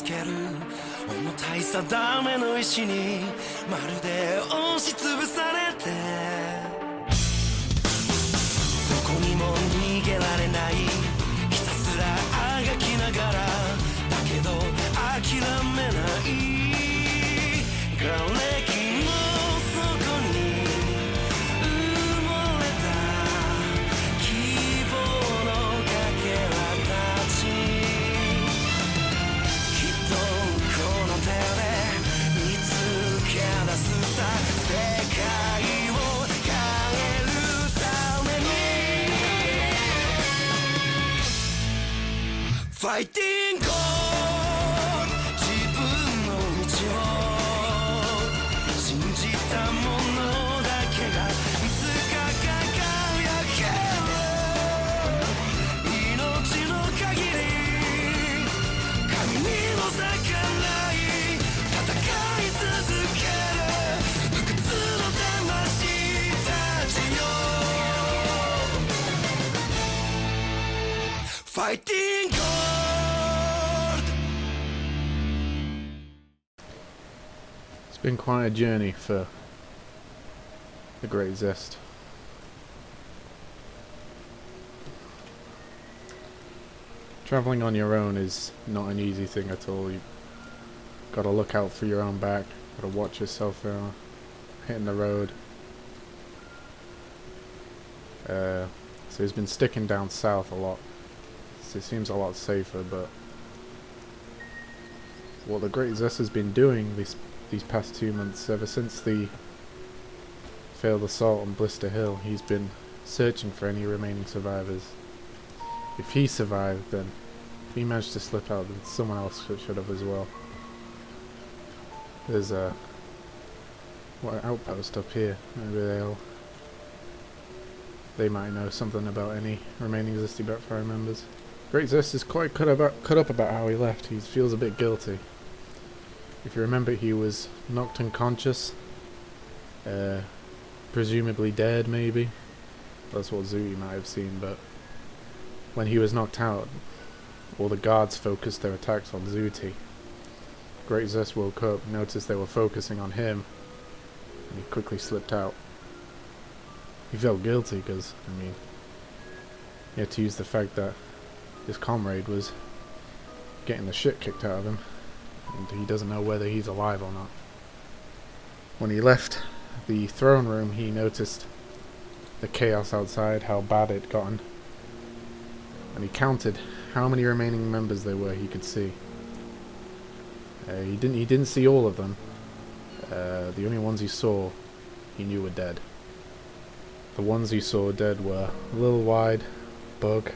ける重たい定めの石にまるで押しつぶされてどこにも逃げられないひたすらあがきながらだけど諦めない瓦礫の底に埋もれた希望のかけらたちきっとこの手で見つけ出すさ世界を変えるためにファイティング自分の道を信じたものだけがいつか輝ける命の限り神にも逆らい戦い続ける不屈の魂たちよファイティングIt's been quite a journey for the Great Zest. Travelling on your own is not an easy thing at all. You've got to look out for your own back, got to watch yourself hitting the road. So he's been sticking down south a lot. So it seems a lot safer, but what the Great Zest has been doing these past 2 months, ever since the failed assault on Blister Hill, he's been searching for any remaining survivors. If he survived, then if he managed to slip out, then someone else should have as well. There's an outpost up here. Maybe they might know something about any remaining Zesty Backfire members. Great Zest is quite cut up about how he left. He feels a bit guilty. If you remember, he was knocked unconscious, presumably dead maybe. That's what Zooty might have seen, but when he was knocked out, all the guards focused their attacks on Zooty. Great Zest woke up, noticed they were focusing on him, and he quickly slipped out. He felt guilty because, I mean, he had to use the fact that his comrade was getting the shit kicked out of him, and he doesn't know whether he's alive or not. When he left the throne room, he noticed the chaos outside, how bad it gotten, and he counted how many remaining members there were he could see. He didn't see all of them. The only ones he saw, he knew were dead. The ones he saw dead were Lil Wide, Bug,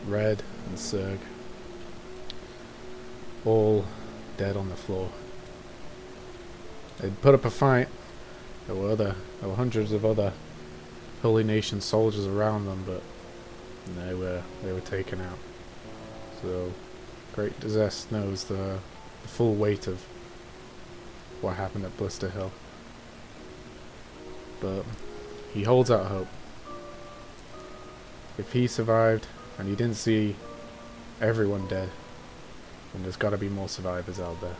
Red, and Serg. All dead on the floor. They'd put up a fight. There were hundreds of other Holy Nation soldiers around them, but they were taken out. So Great Zest knows the full weight of what happened at Blister Hill. But he holds out hope. If he survived and he didn't see everyone dead, then there's got to be more survivors out there.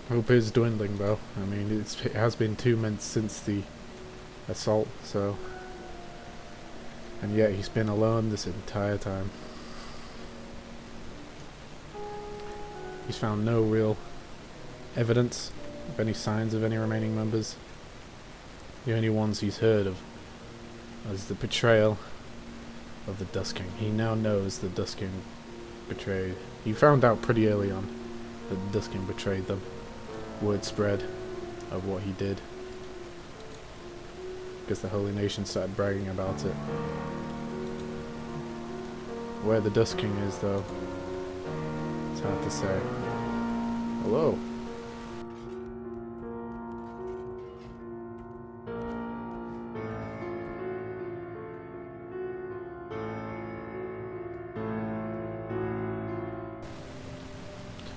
Hope is dwindling though. I mean, it has been 2 months since the assault, so, and yet he's been alone this entire time. He's found no real evidence of any signs of any remaining members. The only ones he's heard of is the betrayal of the Dust King. He now knows the Dust King betrayed. He found out pretty early on that the Dust King betrayed them. Word spread of what he did, because the Holy Nation started bragging about it. Where the Dust King is, though, it's hard to say. Hello.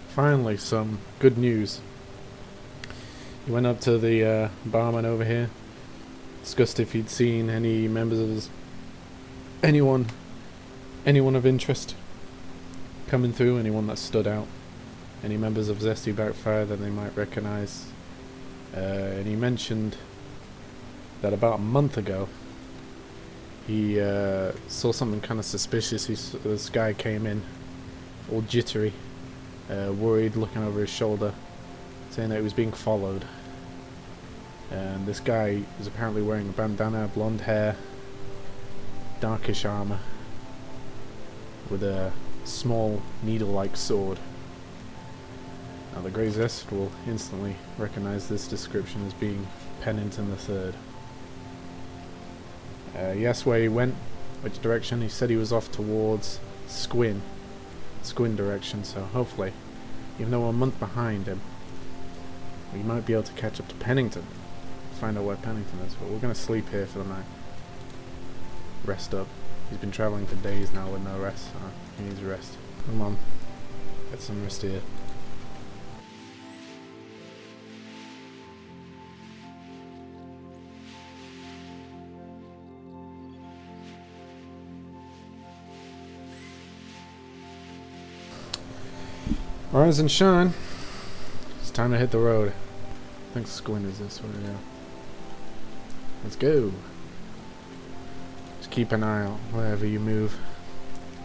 Finally, some good news. He went up to the barman over here, discussed if he'd seen any members of his... anyone of interest coming through, anyone that stood out. any members of Zesty Backfire that they might recognize. And he mentioned that about a month ago he saw something kind of suspicious. This guy came in all jittery, worried, looking over his shoulder, saying that he was being followed. And this guy was apparently wearing a bandana, blonde hair, darkish armor, with a small needle-like sword. Now the Grey Zest will instantly recognize this description as being Pennington III. He asked where he went, which direction. He said he was off towards Squin direction, so hopefully, even though we're a month behind him, we might be able to catch up to Pennington. Find out where Pennington is, but we're going to sleep here for the night. Rest up. He's been travelling for days now with no rest, so he needs rest. Come on, get some rest here. Rise and shine. It's time to hit the road. I think Squint is this way, yeah. Let's go. Just keep an eye out wherever you move.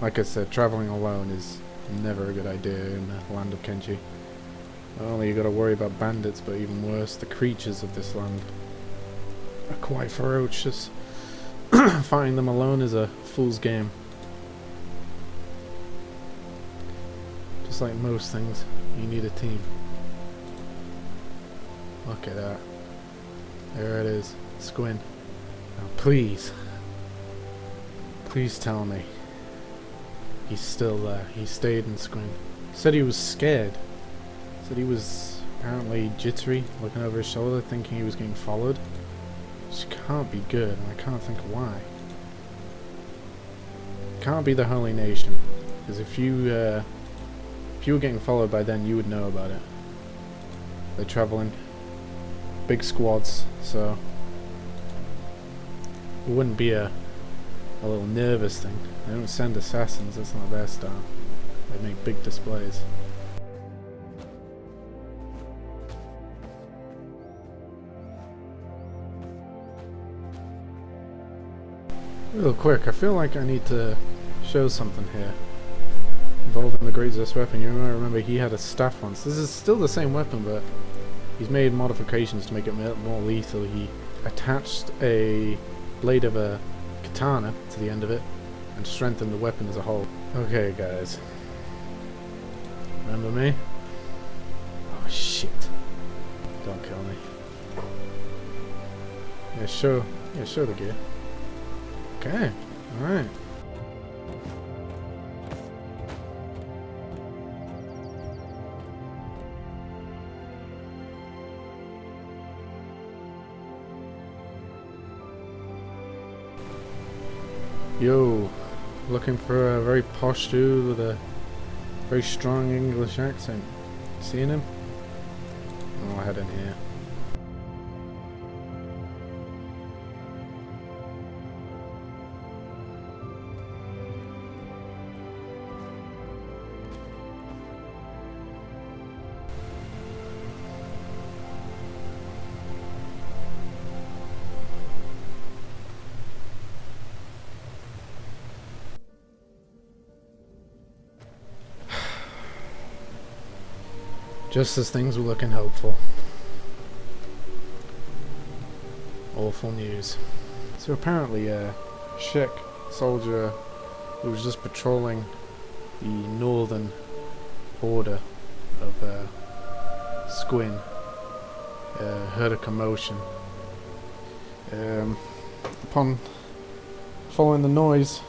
Like I said, traveling alone is never a good idea in the land of Kenshi. Not only you gotta worry about bandits, but even worse, the creatures of this land are quite ferocious. Fighting them alone is a fool's game. Just like most things, you need a team. Look at that. There it is. Squin. Now please. Please tell me he's still there. He stayed in Squin. Said he was scared. Said he was apparently jittery, looking over his shoulder, thinking he was getting followed. Which can't be good, and I can't think why. Can't be the Holy Nation. Because if you were getting followed by then, you would know about it. They're traveling big squads, so it wouldn't be a little nervous thing. They don't send assassins, that's not their style. They make big displays. Real quick, I feel like I need to show something here involving the Great Zest weapon. You might remember he had a staff once. This is still the same weapon, but he's made modifications to make it more lethal. He attached a blade of a katana to the end of it and strengthened the weapon as a whole. Okay, guys. Remember me? Oh, shit. Don't kill me. Yeah, show the gear. Okay, alright. Yo, looking for a very posh dude with a very strong English accent. Seeing him? I'll head in here. Just as things were looking hopeful. Awful news. So apparently a Czech soldier who was just patrolling the northern border of Squin heard a commotion. Upon following the noise,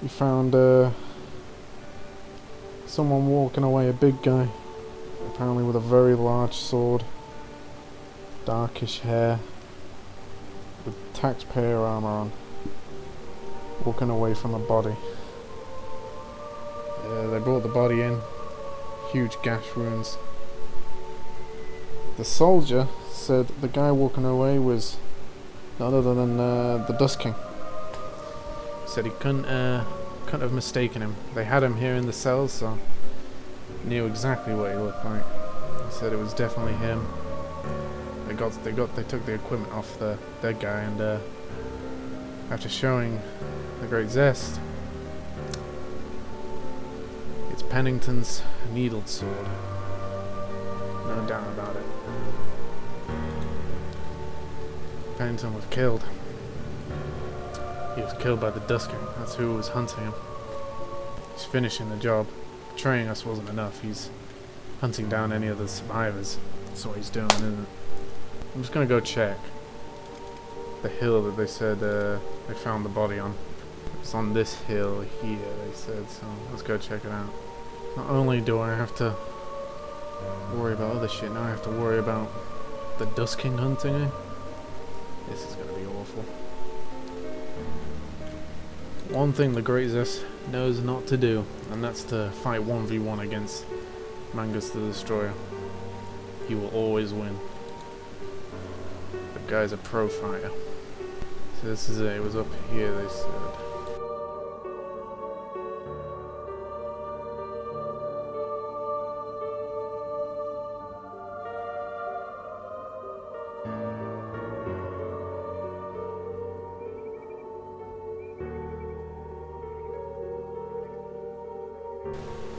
he found someone walking away, a big guy, apparently with a very large sword, darkish hair, with taxpayer armor on, walking away from the body. They brought the body in, huge gash wounds. The soldier said the guy walking away was none other than the Dust King. Said he couldn't have mistaken him. They had him here in the cells, so knew exactly what he looked like. He said it was definitely him. They took the equipment off the dead guy, and after showing the great zest, it's Pennington's needled sword. No doubt about it. Pennington was killed. He was killed by the Dusk King. That's who was hunting him. He's finishing the job. Betraying us wasn't enough. He's hunting down any of the survivors. That's what he's doing, isn't it? I'm just gonna go check the hill that they said they found the body on. It's on this hill here, they said, so let's go check it out. Not only do I have to worry about other shit, now I have to worry about the Dusk King hunting me. This is gonna be awful. One thing the Great Zest knows not to do, and that's to fight 1v1 against Mangus the Destroyer. He will always win. The guy's a pro fighter. So this is it, it was up here, they said.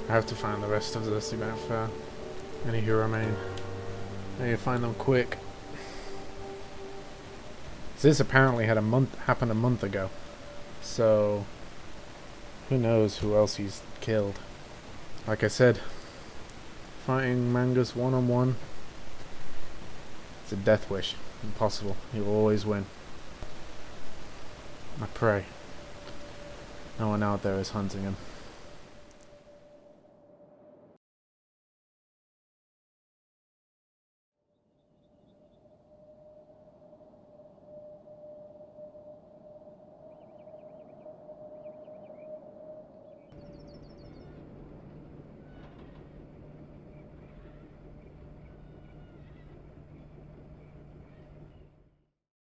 I have to find the rest of this event for any who remain. I need to find them quick. This apparently had happened a month ago, so who knows who else he's killed. Like I said, fighting Mangus one-on-one, it's a death wish. Impossible. He will always win. I pray no one out there is hunting him.